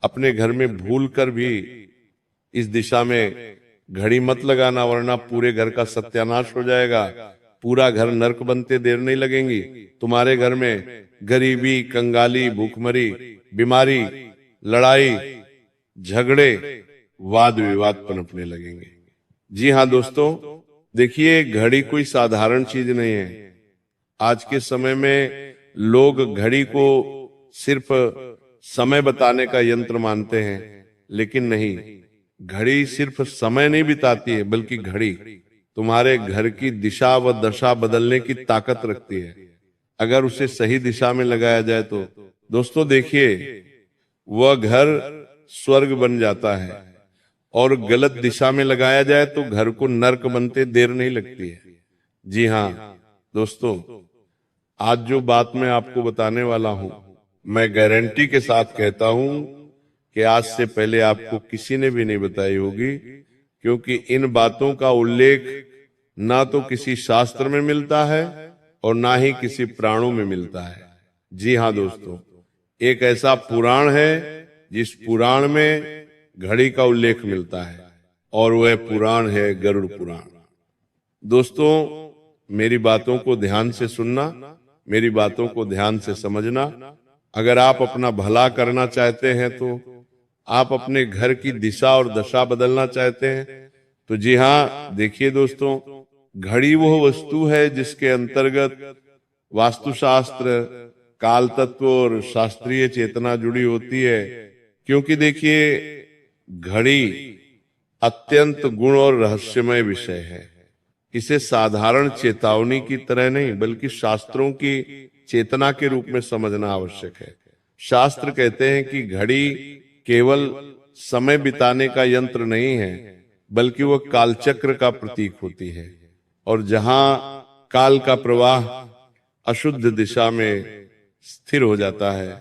अपने घर में भूल कर भी इस दिशा में घड़ी मत लगाना, वरना पूरे घर का सत्यानाश हो जाएगा। पूरा घर नर्क बनते देर नहीं लगेंगी। तुम्हारे घर में गरीबी, कंगाली, भूखमरी, बीमारी, लड़ाई, झगड़े, वाद विवाद पनपने लगेंगे। जी हाँ दोस्तों, देखिए घड़ी कोई साधारण चीज नहीं है। आज के समय में लोग घड़ी को सिर्फ समय बताने का यंत्र मानते हैं, लेकिन नहीं, घड़ी सिर्फ समय नहीं बिताती है, बल्कि घड़ी तुम्हारे घर की दिशा व दशा बदलने की ताकत रखती है, अगर उसे सही दिशा में लगाया जाए तो। दोस्तों देखिए, वह घर स्वर्ग बन जाता है, और गलत दिशा में लगाया जाए तो घर को नर्क बनते देर नहीं लगती है। जी हाँ दोस्तों, आज जो बात मैं आपको बताने वाला हूं, मैं गारंटी के साथ कहता हूं कि आज से पहले आपको किसी ने भी नहीं बताई होगी, क्योंकि इन बातों का उल्लेख ना तो किसी शास्त्र में मिलता है और ना ही किसी पुराणों में मिलता है। जी हाँ दोस्तों, एक ऐसा पुराण है जिस पुराण में घड़ी का उल्लेख मिलता है, और वह पुराण है गरुड़ पुराण। दोस्तों, मेरी बातों को ध्यान से सुनना, मेरी बातों को ध्यान से समझना। अगर आप अपना भला करना चाहते हैं, तो आप अपने घर की दिशा और दशा बदलना चाहते हैं, तो जी हाँ देखिए दोस्तों, घड़ी वह वस्तु है जिसके अंतर्गत वास्तुशास्त्र, काल तत्व और शास्त्रीय चेतना जुड़ी होती है। क्योंकि देखिए, घड़ी अत्यंत गुण और रहस्यमय विषय है। इसे साधारण चेतावनी की तरह नहीं, बल्कि शास्त्रों की चेतना के रूप में समझना आवश्यक है। शास्त्र कहते हैं कि घड़ी केवल समय बिताने का यंत्र नहीं है, बल्कि वह कालचक्र का प्रतीक होती है। और जहां काल का प्रवाह अशुद्ध दिशा में स्थिर हो जाता है,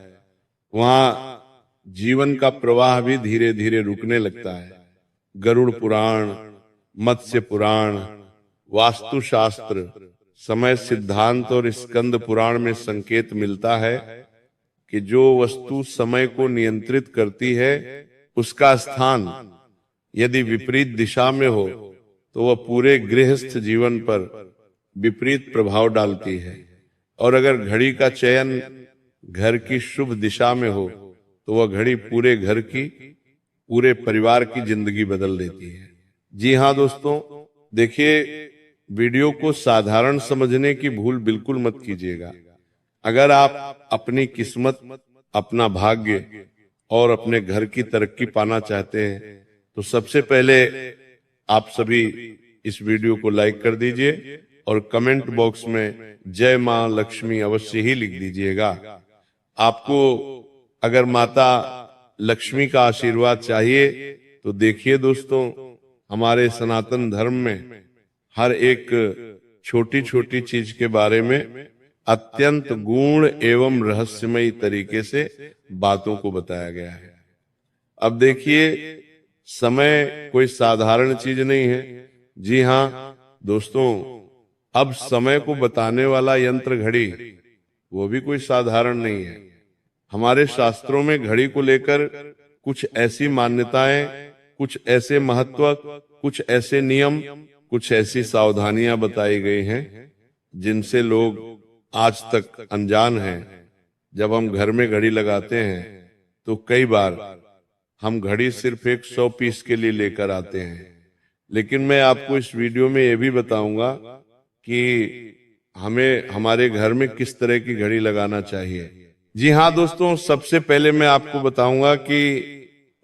वहां जीवन का प्रवाह भी धीरे धीरे रुकने लगता है। गरुड़ पुराण, मत्स्य पुराण, वास्तुशास्त्र, समय सिद्धांत और स्कंद पुराण में संकेत मिलता है कि जो वस्तु समय को नियंत्रित करती है, उसका स्थान यदि विपरीत दिशा में हो तो वह पूरे गृहस्थ जीवन पर विपरीत प्रभाव डालती है। और अगर घड़ी का चयन घर की शुभ दिशा में हो तो वह घड़ी पूरे घर की, पूरे परिवार की जिंदगी बदल देती है। जी हाँ दोस्तों, देखिए, वीडियो को साधारण समझने की भूल बिल्कुल मत कीजिएगा। अगर आप अपनी किस्मत, अपना भाग्य और अपने घर की तरक्की पाना चाहते हैं, तो सबसे पहले आप सभी इस वीडियो को लाइक कर दीजिए और कमेंट बॉक्स में जय मां लक्ष्मी अवश्य ही लिख दीजिएगा। आपको अगर माता लक्ष्मी का आशीर्वाद चाहिए तो देखिए दोस्तों, हमारे सनातन धर्म में हर एक छोटी छोटी चीज के बारे में अत्यंत गूढ़ एवं रहस्यमयी तरीके से बातों को बताया गया है। अब देखिए, समय कोई साधारण चीज नहीं है। जी हाँ दोस्तों, अब समय को बताने वाला यंत्र घड़ी, वो भी कोई साधारण नहीं है। हमारे शास्त्रों में घड़ी को लेकर कुछ ऐसी मान्यताएं, कुछ ऐसे महत्व, कुछ ऐसे नियम, कुछ ऐसी सावधानियां बताई गई हैं जिनसे लोग आज तक अनजान हैं। जब हम घर में घड़ी लगाते हैं तो कई बार हम घड़ी सिर्फ एक 100 पीस के लिए लेकर आते हैं, लेकिन मैं आपको इस वीडियो में यह भी बताऊंगा कि हमें हमारे घर में किस तरह की घड़ी लगाना चाहिए। जी हाँ दोस्तों, सबसे पहले मैं आपको बताऊंगा कि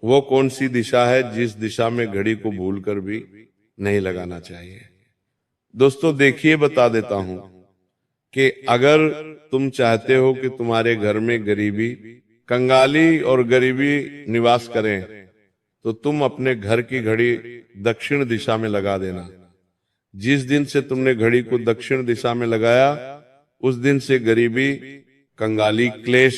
वो कौन सी दिशा है जिस दिशा में घड़ी को भूलकर भी नहीं लगाना चाहिए। दोस्तों देखिए, बता देता हूं कि अगर तुम चाहते हो कि तुम्हारे घर में गरीबी, कंगाली और गरीबी निवास करें, तो तुम अपने घर की घड़ी दक्षिण दिशा में लगा देना। जिस दिन से तुमने घड़ी को दक्षिण दिशा में लगाया, उस दिन से गरीबी, कंगाली, क्लेश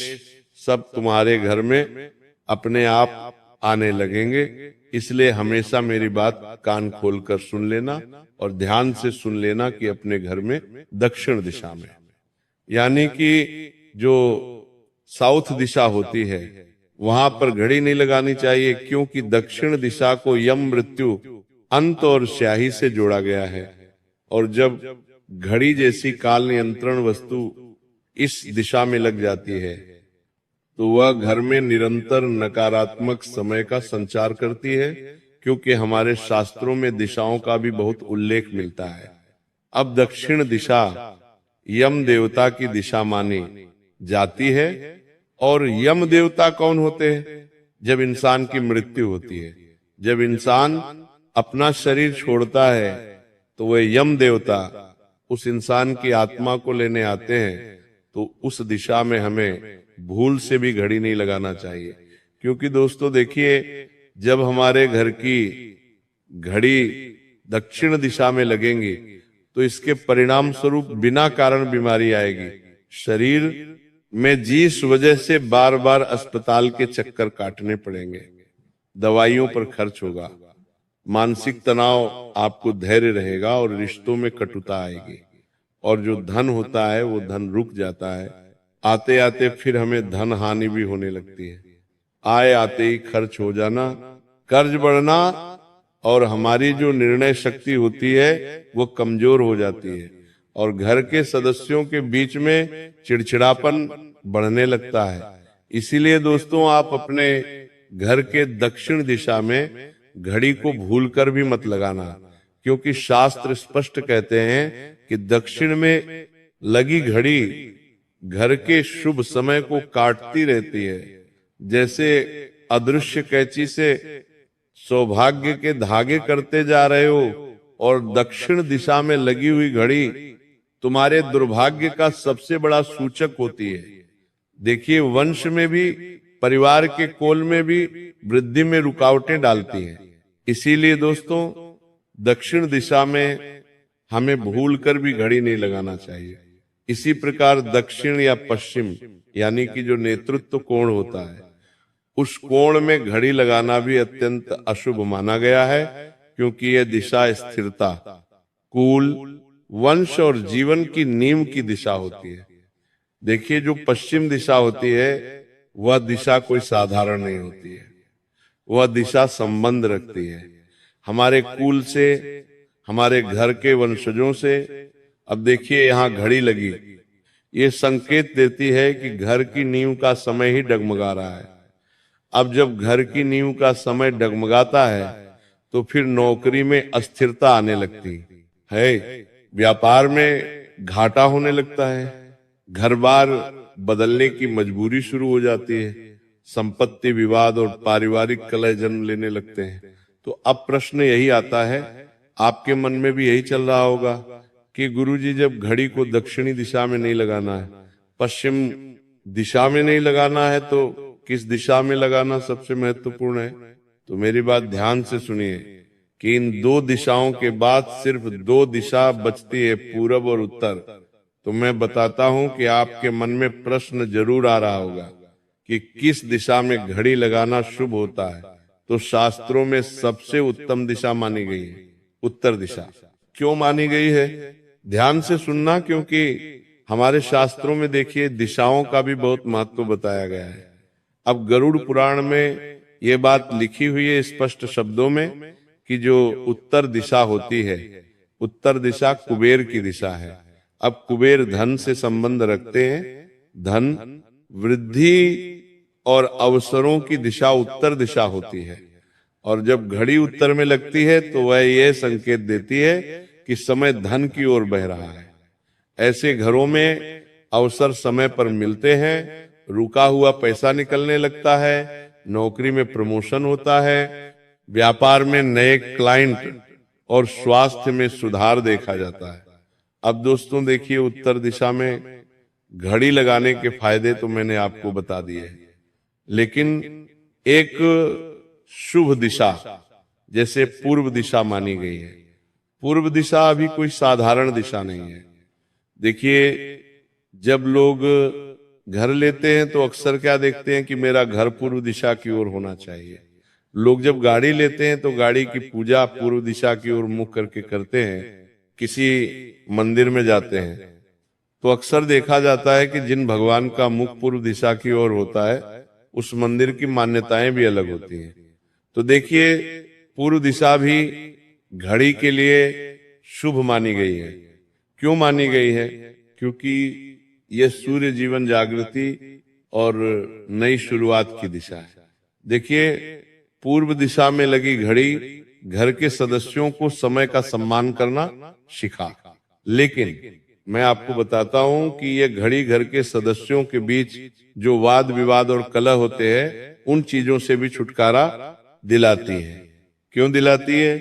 सब तुम्हारे घर में अपने आप आने लगेंगे। इसलिए हमेशा मेरी बात कान खोलकर सुन लेना और ध्यान से सुन लेना कि अपने घर में दक्षिण दिशा में, यानी कि जो साउथ दिशा होती है, वहां पर घड़ी नहीं लगानी चाहिए, क्योंकि दक्षिण दिशा को यम, मृत्यु, अंत और स्याही से जोड़ा गया है। और जब घड़ी जैसी काल नियंत्रण वस्तु इस दिशा में लग जाती है तो वह घर में निरंतर नकारात्मक समय का संचार करती है, क्योंकि हमारे शास्त्रों में दिशाओं का भी बहुत उल्लेख मिलता है। अब दक्षिण दिशा यम देवता की दिशा मानी जाती है। और यम देवता कौन होते हैं? जब इंसान की मृत्यु होती है, जब इंसान अपना शरीर छोड़ता है, तो वह यम देवता उस इंसान की आत्मा को लेने आते हैं। तो उस दिशा में हमें भूल से भी घड़ी नहीं लगाना चाहिए, क्योंकि दोस्तों देखिए, जब हमारे घर की घड़ी दक्षिण दिशा में लगेंगी तो इसके परिणाम स्वरूप बिना कारण बीमारी आएगी। शरीर में जिस वजह से बार बार अस्पताल के चक्कर काटने पड़ेंगे, दवाइयों पर खर्च होगा, मानसिक तनाव, आपको धैर्य रहेगा और रिश्तों में कटुता आएगी। और जो धन होता है वो धन रुक जाता है, आते आते फिर हमें धन हानि भी होने लगती है। आए आते ही खर्च हो जाना, कर्ज बढ़ना, और हमारी जो निर्णय शक्ति होती है वो कमजोर हो जाती है, और घर के सदस्यों के बीच में चिड़चिड़ापन बढ़ने लगता है। इसीलिए दोस्तों, आप अपने घर के दक्षिण दिशा में घड़ी को भूलकर भी मत लगाना, क्योंकि शास्त्र स्पष्ट कहते हैं कि दक्षिण में लगी घड़ी घर के शुभ समय को काटती रहती है। जैसे अदृश्य कैंची से सौभाग्य के धागे करते जा रहे हो, और दक्षिण दिशा में लगी हुई घड़ी तुम्हारे दुर्भाग्य का सबसे बड़ा सूचक होती है। देखिए, वंश में भी, परिवार के कोल में भी वृद्धि में रुकावटें डालती हैं। इसीलिए दोस्तों, दक्षिण दिशा में हमें भूलकर भी घड़ी नहीं लगाना चाहिए। इसी प्रकार दक्षिण या पश्चिम यानी कि जो नेतृत्व कोण होता है, उस कोण में घड़ी लगाना भी अत्यंत अशुभ माना गया है, क्योंकि यह दिशा स्थिरता, कुल, वंश और जीवन की नींव की दिशा होती है। देखिए, जो पश्चिम दिशा होती है वह दिशा कोई साधारण नहीं होती है। वह दिशा संबंध रखती है हमारे कुल से, हमारे घर के वंशजों से। अब देखिए, यहाँ घड़ी लगी, ये संकेत देती है कि घर की नींव का समय ही डगमगा रहा है। अब जब घर की नींव का समय डगमगाता है तो फिर नौकरी में अस्थिरता आने लगती है, व्यापार में घाटा होने लगता है, घर बार बदलने की मजबूरी शुरू हो जाती है, संपत्ति विवाद और पारिवारिक कलह जन्म लेने लगते हैं। तो अब प्रश्न यही आता है, आपके मन में भी यही चल रहा होगा कि गुरुजी, जब घड़ी को दक्षिणी दिशा में नहीं लगाना है, पश्चिम दिशा में नहीं लगाना है, तो किस दिशा में लगाना सबसे महत्वपूर्ण है? तो मेरी बात ध्यान से सुनिए कि इन दो दिशाओं के बाद सिर्फ दो दिशा बचती है, पूरब और उत्तर। तो मैं बताता हूं कि आपके मन में प्रश्न जरूर आ रहा होगा कि किस दिशा में घड़ी लगाना शुभ होता है। तो शास्त्रों में सबसे उत्तम दिशा मानी गई है उत्तर दिशा। क्यों मानी गई है? ध्यान से सुनना, क्योंकि हमारे शास्त्रों में देखिए दिशाओं का भी बहुत महत्व बताया गया है। अब गरुड़ पुराण में ये बात लिखी हुई है स्पष्ट शब्दों में कि जो उत्तर दिशा होती है, उत्तर दिशा कुबेर की दिशा है। अब कुबेर धन से संबंध रखते हैं, धन, वृद्धि और अवसरों की दिशा उत्तर दिशा होती है। और जब घड़ी उत्तर में लगती है तो वह यह संकेत देती है कि समय धन की ओर बह रहा है। ऐसे घरों में अवसर समय पर मिलते हैं, रुका हुआ पैसा निकलने लगता है, नौकरी में प्रमोशन होता है, व्यापार में नए क्लाइंट और स्वास्थ्य में सुधार देखा जाता है। अब दोस्तों देखिए, उत्तर दिशा में घड़ी लगाने के फायदे तो मैंने आपको बता दिए, लेकिन एक शुभ दिशा जैसे पूर्व दिशा मानी गई है। पूर्व दिशा अभी कोई साधारण दिशा नहीं है। देखिए, जब लोग घर लेते हैं तो अक्सर क्या देखते हैं कि मेरा घर पूर्व दिशा की ओर होना चाहिए। लोग जब गाड़ी लेते हैं तो गाड़ी की पूजा पूर्व दिशा की ओर मुख करके करते हैं। किसी मंदिर में जाते हैं तो अक्सर देखा जाता है कि जिन भगवान का मुख पूर्व दिशा की ओर होता है उस मंदिर की मान्यताएं भी अलग होती हैं। तो देखिए, पूर्व दिशा भी घड़ी के लिए शुभ मानी गई है। क्यों मानी गई है? क्योंकि यह सूर्य जीवन जागृति और नई शुरुआत की दिशा है। देखिए, पूर्व दिशा में लगी घड़ी घर के सदस्यों को समय का सम्मान करना सिखा। लेकिन मैं आपको बताता हूं कि यह घड़ी घर के सदस्यों के बीच जो वाद विवाद और कलह होते हैं, उन चीजों से भी छुटकारा दिलाती है। क्यों दिलाती है?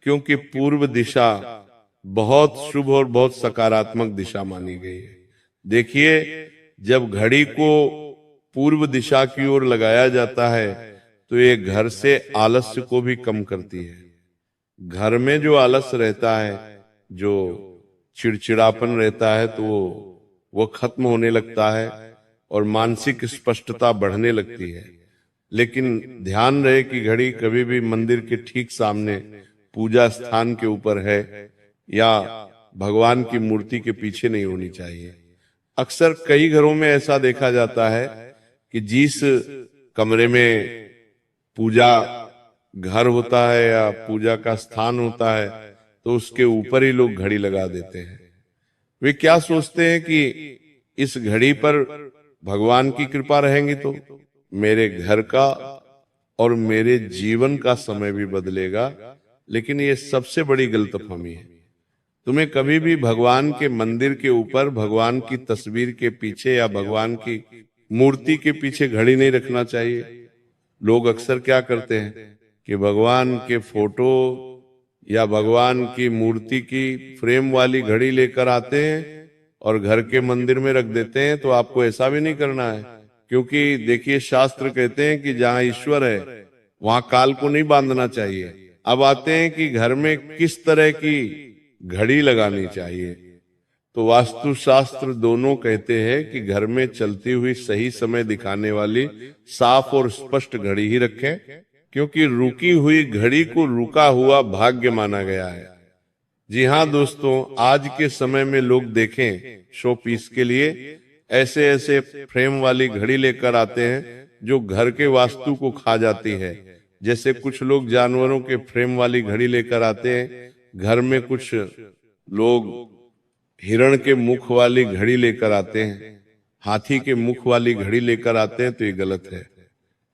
क्योंकि पूर्व दिशा बहुत शुभ और बहुत सकारात्मक दिशा मानी गई है। देखिए, जब घड़ी को पूर्व दिशा की ओर लगाया जाता है तो ये घर से आलस्य को भी कम करती है। घर में जो आलस्य रहता है, जो चिड़चिड़ापन रहता है, तो वो खत्म होने लगता है और मानसिक स्पष्टता बढ़ने लगती है। लेकिन ध्यान रहे कि घड़ी कभी भी मंदिर के ठीक सामने पूजा स्थान के ऊपर है या भगवान की मूर्ति के पीछे नहीं होनी चाहिए। अक्सर कई घरों में ऐसा देखा जाता है कि जिस कमरे में पूजा घर होता है या पूजा का स्थान होता है, तो उसके ऊपर ही लोग घड़ी लगा देते हैं। वे क्या सोचते हैं कि इस घड़ी पर भगवान की कृपा रहेंगी तो मेरे घर का और मेरे जीवन का समय भी बदलेगा। लेकिन ये सबसे बड़ी गलतफहमी है। तुम्हें कभी भी भगवान के मंदिर के ऊपर, भगवान की तस्वीर के पीछे या भगवान की मूर्ति के पीछे घड़ी नहीं रखना चाहिए। लोग अक्सर क्या करते हैं कि भगवान के फोटो या भगवान की मूर्ति की फ्रेम वाली घड़ी लेकर आते हैं और घर के मंदिर में रख देते हैं। तो आपको ऐसा भी नहीं करना है, क्योंकि देखिए, शास्त्र कहते हैं कि जहां ईश्वर है वहां काल को नहीं बांधना चाहिए। अब आते हैं कि घर में किस तरह की घड़ी लगानी चाहिए। तो वास्तु शास्त्र दोनों कहते हैं कि घर में चलती हुई सही समय दिखाने वाली साफ और स्पष्ट घड़ी ही रखें, क्योंकि रुकी हुई घड़ी को रुका हुआ भाग्य माना गया है। जी हाँ दोस्तों, आज के समय में लोग देखें शो पीस के लिए ऐसे ऐसे फ्रेम वाली घड़ी लेकर आते हैं जो घर के वास्तु को खा जाती है। जैसे कुछ लोग जानवरों के फ्रेम वाली घड़ी लेकर आते हैं, घर में कुछ लोग हिरण के मुख वाली घड़ी लेकर आते हैं, हाथी के मुख वाली घड़ी लेकर आते हैं। तो ये गलत है।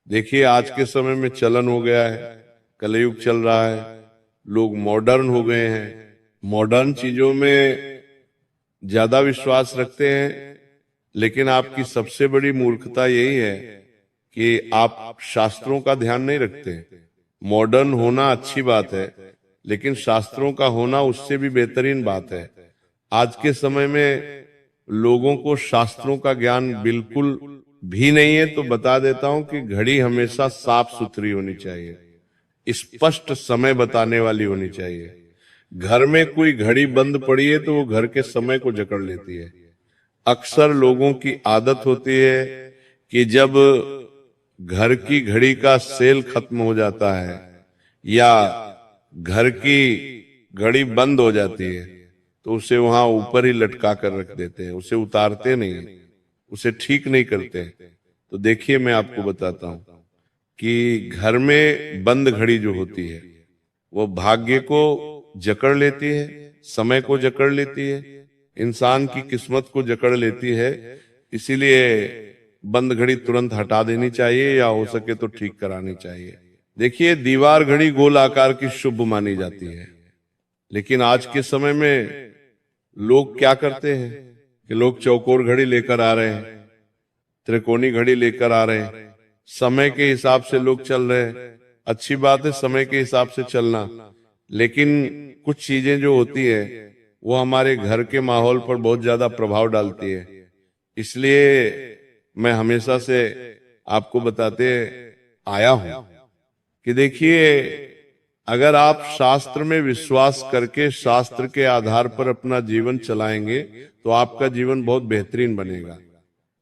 देखिए, आज के समय में चलन हो गया है, कलयुग चल रहा है, लोग मॉडर्न हो गए हैं, मॉडर्न चीजों में ज्यादा विश्वास रखते हैं। लेकिन आपकी सबसे बड़ी मूर्खता यही है कि आप शास्त्रों का ध्यान नहीं रखते। मॉडर्न होना अच्छी बात है, लेकिन शास्त्रों का होना उससे भी बेहतरीन बात है। आज के समय में लोगों को शास्त्रों का ज्ञान बिल्कुल भी नहीं है। तो बता देता हूं कि घड़ी हमेशा साफ सुथरी होनी चाहिए, स्पष्ट समय बताने वाली होनी चाहिए। घर में कोई घड़ी बंद पड़ी है तो वो घर के समय को जकड़ लेती है। अक्सर लोगों की आदत होती है कि जब घर की घड़ी का सेल खत्म हो जाता है या घर की घड़ी बंद हो जाती है तो उसे वहां ऊपर ही लटका कर रख देते हैं, उसे उतारते नहीं, उसे ठीक नहीं करते। तो देखिए, मैं आपको बताता हूं कि घर में बंद घड़ी जो होती है वो भाग्य को जकड़ लेती है, समय को जकड़ लेती है, इंसान की किस्मत को जकड़ लेती है। इसीलिए बंद घड़ी तुरंत हटा देनी चाहिए या हो सके तो ठीक करानी चाहिए। देखिए, दीवार घड़ी गोल आकार की शुभ मानी जाती है, लेकिन आज के समय में लोग क्या करते हैं कि लोग चौकोर घड़ी लेकर आ रहे हैं, त्रिकोणी घड़ी लेकर आ रहे हैं। समय के हिसाब से लोग चल रहे हैं, अच्छी बात है समय के हिसाब से चलना, लेकिन कुछ चीजें जो होती है वो हमारे घर के माहौल पर बहुत ज्यादा प्रभाव डालती है। इसलिए मैं हमेशा से आपको बताते आया हूं कि देखिए, अगर आप शास्त्र में विश्वास करके शास्त्र के आधार पर अपना जीवन चलाएंगे तो आपका जीवन बहुत बेहतरीन बनेगा।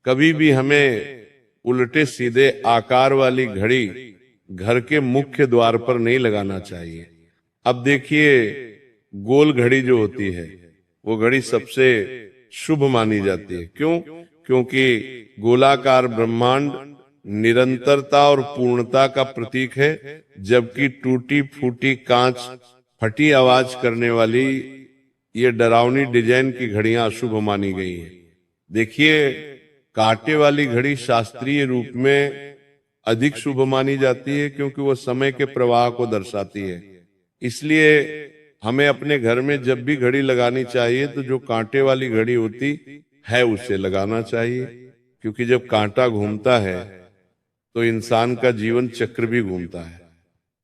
कभी भी हमें उल्टे सीधे आकार वाली घड़ी घर के मुख्य द्वार पर नहीं लगाना चाहिए। अब देखिए, गोल घड़ी जो होती है वो घड़ी सबसे शुभ मानी जाती है। क्यों? क्योंकि गोलाकार ब्रह्मांड निरंतरता और पूर्णता का प्रतीक है, जबकि टूटी फूटी कांच, फटी आवाज करने वाली ये डरावनी डिजाइन की घड़ियां अशुभ मानी गई हैं। देखिए, कांटे वाली घड़ी शास्त्रीय रूप में अधिक शुभ मानी जाती है, क्योंकि वो समय के प्रवाह को दर्शाती है। इसलिए हमें अपने घर में जब भी घड़ी लगानी चाहिए तो जो कांटे वाली घड़ी होती है उसे लगाना चाहिए, क्योंकि जब कांटा घूमता है तो इंसान का जीवन चक्र भी घूमता है।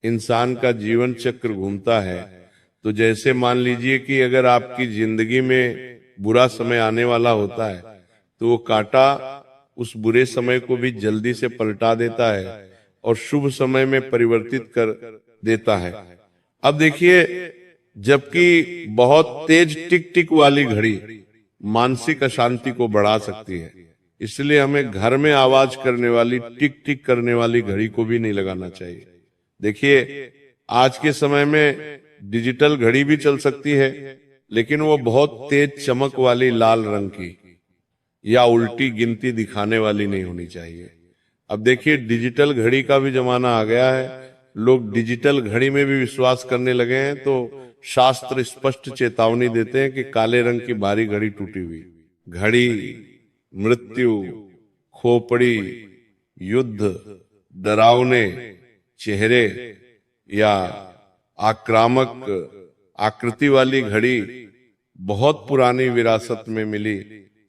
इंसान का जीवन चक्र घूमता है तो जैसे मान लीजिए कि अगर आपकी जिंदगी में बुरा समय आने वाला होता है तो वो कांटा उस बुरे समय को भी जल्दी से पलटा देता है और शुभ समय में परिवर्तित कर देता है। अब देखिए, जबकि बहुत तेज टिक टिक वाली घड़ी मानसिक अशांति को बढ़ा सकती है, इसलिए हमें घर में आवाज करने वाली, टिक टिक करने वाली घड़ी को भी नहीं लगाना चाहिए। देखिए, आज के समय में डिजिटल घड़ी भी चल सकती है, लेकिन वो बहुत तेज चमक वाली लाल रंग की या उल्टी गिनती दिखाने वाली नहीं होनी चाहिए। अब देखिए, डिजिटल घड़ी का भी जमाना आ गया है, लोग डिजिटल घड़ी में भी विश्वास करने लगे हैं। तो शास्त्र स्पष्ट चेतावनी देते हैं कि काले रंग की भारी घड़ी टूटी हुई घड़ी मृत्यु, खोपड़ी, युद्ध, डरावने चेहरे या आक्रामक आकृति वाली घड़ी बहुत पुरानी विरासत में मिली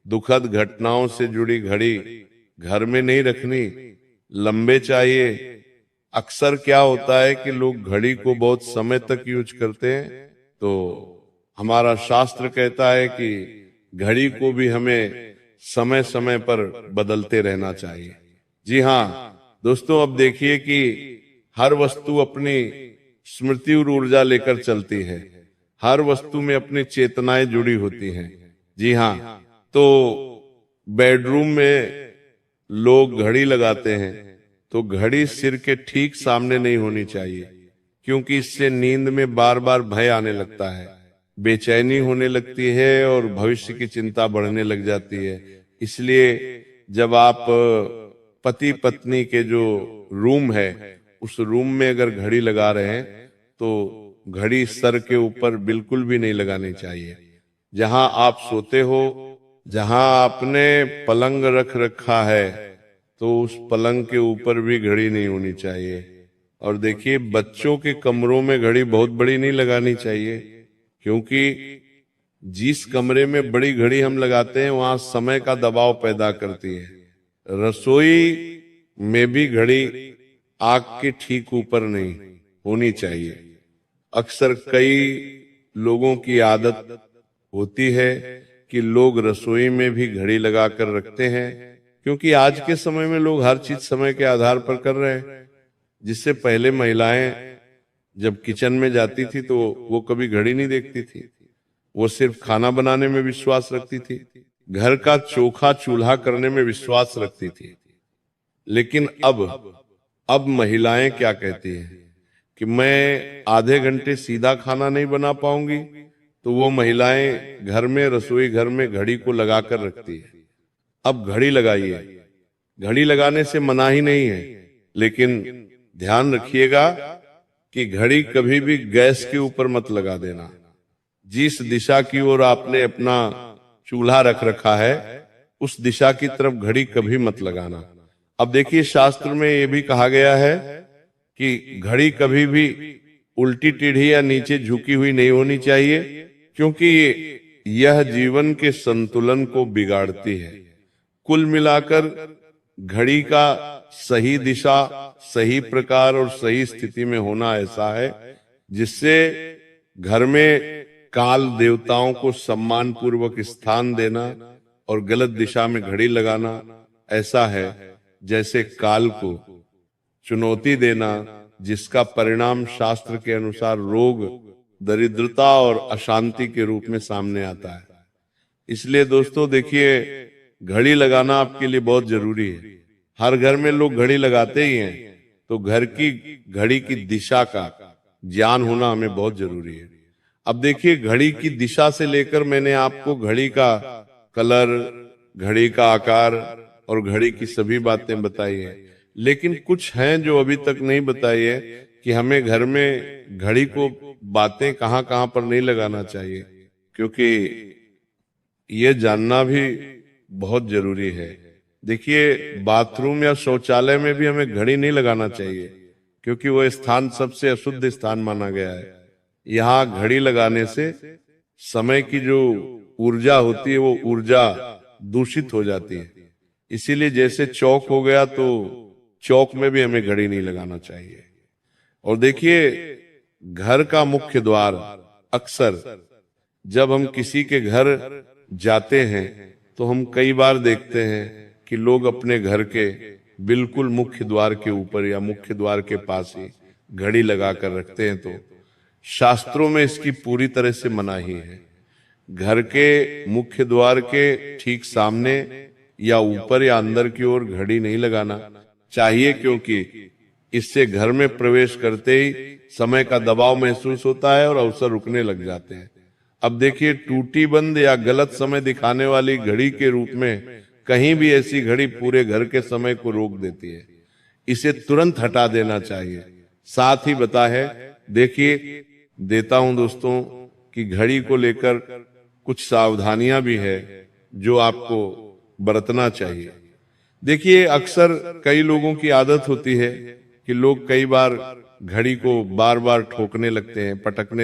दुखद घटनाओं से जुड़ी घड़ी घर में नहीं रखनी, लंबे चाहिए। अक्सर क्या होता है कि लोग घड़ी को बहुत समय तक यूज करते हैं, तो हमारा शास्त्र कहता है कि घड़ी को भी हमें समय समय पर बदलते रहना चाहिए। जी हाँ दोस्तों, अब देखिए कि हर वस्तु अपनी स्मृति और ऊर्जा लेकर चलती है, हर वस्तु में अपनी चेतनाएं जुड़ी होती हैं। जी हाँ, तो बेडरूम में लोग घड़ी लगाते हैं तो घड़ी सिर के ठीक सामने नहीं होनी चाहिए, क्योंकि इससे नींद में बार बार भय आने लगता है, बेचैनी होने लगती है और भविष्य की चिंता बढ़ने लग जाती है। इसलिए जब आप पति पत्नी के जो रूम है उस रूम में अगर घड़ी लगा रहे हैं तो घड़ी सर के ऊपर बिल्कुल भी नहीं लगानी चाहिए। जहां आप सोते हो, जहां आपने पलंग रख रखा है तो उस पलंग के ऊपर भी घड़ी नहीं होनी चाहिए। और देखिए, बच्चों के कमरों में घड़ी बहुत बड़ी नहीं लगानी चाहिए, क्योंकि जिस कमरे में बड़ी घड़ी हम लगाते हैं वहां समय का दबाव पैदा करती है। रसोई में भी घड़ी आग के ठीक ऊपर नहीं होनी चाहिए। अक्सर कई लोगों की आदत होती है कि लोग रसोई में भी घड़ी लगाकर रखते हैं, क्योंकि आज के समय में लोग हर चीज समय के आधार पर कर रहे हैं। जिससे पहले महिलाएं जब किचन में जाती थी तो वो कभी घड़ी नहीं देखती थी, वो सिर्फ खाना बनाने में विश्वास रखती थी, घर का चोखा चूल्हा करने में विश्वास रखती थी। लेकिन अब महिलाएं क्या कहती हैं कि मैं आधे घंटे सीधा खाना नहीं बना पाऊंगी, तो वो महिलाएं घर में, रसोई घर में घड़ी को लगाकर रखती है। अब घड़ी लगाइए, घड़ी लगाने से मना ही नहीं है, लेकिन ध्यान रखिएगा कि घड़ी कभी भी गैस के ऊपर मत लगा देना। जिस दिशा की ओर आपने अपना चूल्हा रख रखा है उस दिशा की तरफ घड़ी कभी मत लगाना। अब देखिए, शास्त्र में यह भी कहा गया है कि घड़ी कभी भी उल्टी टेढ़ी या नीचे झुकी हुई नहीं होनी चाहिए, क्योंकि यह जीवन के संतुलन को बिगाड़ती है। कुल मिलाकर घड़ी का सही दिशा, सही प्रकार और सही स्थिति में होना ऐसा है जिससे घर में काल देवताओं को सम्मान पूर्वक स्थान देना और गलत दिशा में घड़ी लगाना ऐसा है जैसे काल को चुनौती देना, जिसका परिणाम शास्त्र के अनुसार रोग, दरिद्रता और अशांति के रूप में सामने आता है। इसलिए दोस्तों देखिए, घड़ी लगाना आपके लिए बहुत जरूरी है। हर घर में लोग घड़ी लगाते ही हैं, तो घर की घड़ी की दिशा का ज्ञान होना हमें बहुत जरूरी है। अब देखिए, घड़ी की दिशा से लेकर मैंने आपको घड़ी का कलर, घड़ी का आकार और घड़ी की सभी बातें बताई है, लेकिन कुछ हैं जो अभी तक नहीं बताई है कि हमें घर में घड़ी को बातें कहाँ कहाँ पर नहीं लगाना चाहिए, क्योंकि ये जानना भी बहुत जरूरी है। देखिए, बाथरूम या शौचालय में भी हमें घड़ी नहीं लगाना चाहिए, क्योंकि वो स्थान सबसे अशुद्ध स्थान माना गया है। यहाँ घड़ी लगाने से समय की जो ऊर्जा होती है वो ऊर्जा दूषित हो जाती है। इसीलिए जैसे चौक हो गया तो चौक में भी हमें घड़ी नहीं लगाना चाहिए। और देखिए, घर का मुख्य द्वार अक्सर जब हम किसी के घर जाते हैं तो हम कई बार देखते हैं कि लोग अपने घर के बिल्कुल मुख्य द्वार के ऊपर या मुख्य द्वार के पास ही घड़ी लगा कर रखते हैं। तो शास्त्रों में इसकी पूरी तरह से मनाही है। घर के मुख्य द्वार के ठीक सामने या ऊपर या अंदर की ओर घड़ी नहीं लगाना चाहिए, क्योंकि इससे घर में प्रवेश करते ही समय का दबाव महसूस होता है और अवसर रुकने लग जाते हैं। अब देखिए, टूटी बंद या गलत समय दिखाने वाली घड़ी के रूप में कहीं भी ऐसी घड़ी पूरे घर के समय को रोक देती है। इसे तुरंत हटा देना चाहिए। साथ ही बता है, देखिए देता हूं दोस्तों कि घड़ी को लेकर कुछ सावधानियां भी है जो आपको बरतना चाहिए। देखिए, अक्सर कई लोगों की आदत होती है कि लोग कई बार घड़ी को बार बार ठोकने लगते हैं, पटकने